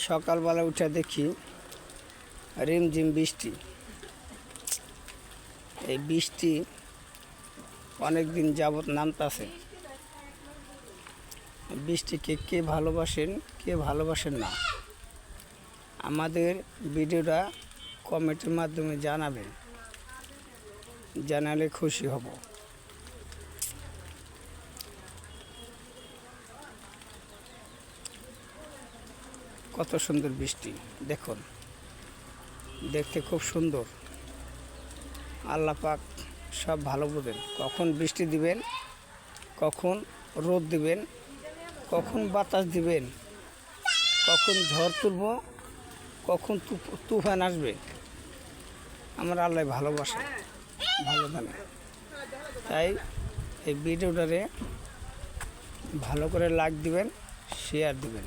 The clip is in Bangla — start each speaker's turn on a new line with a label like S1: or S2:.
S1: সকালবেলা উঠে দেখি রিমঝিম বৃষ্টি। এই বৃষ্টি অনেক দিন যাবৎ নামতাছে। বৃষ্টিকে কে ভালোবাসেন, কে ভালোবাসেন না, আমাদের ভিডিওটা কমেন্টের মাধ্যমে জানাবেন, জানালে খুশি হব। কত সুন্দর বৃষ্টি দেখুন, দেখতে খুব সুন্দর। আল্লাহ পাক সব ভালো বোঝেন, কখন বৃষ্টি দিবেন, কখন রোদ দিবেন, কখন বাতাস দিবেন, কখন ঝড় তুলব, কখন তুফান আসবে, আমার আল্লাহ ভালোবাসে, ভালো জানে। তাই এই ভিডিওটারে ভালো করে লাইক দিবেন, শেয়ার দিবেন।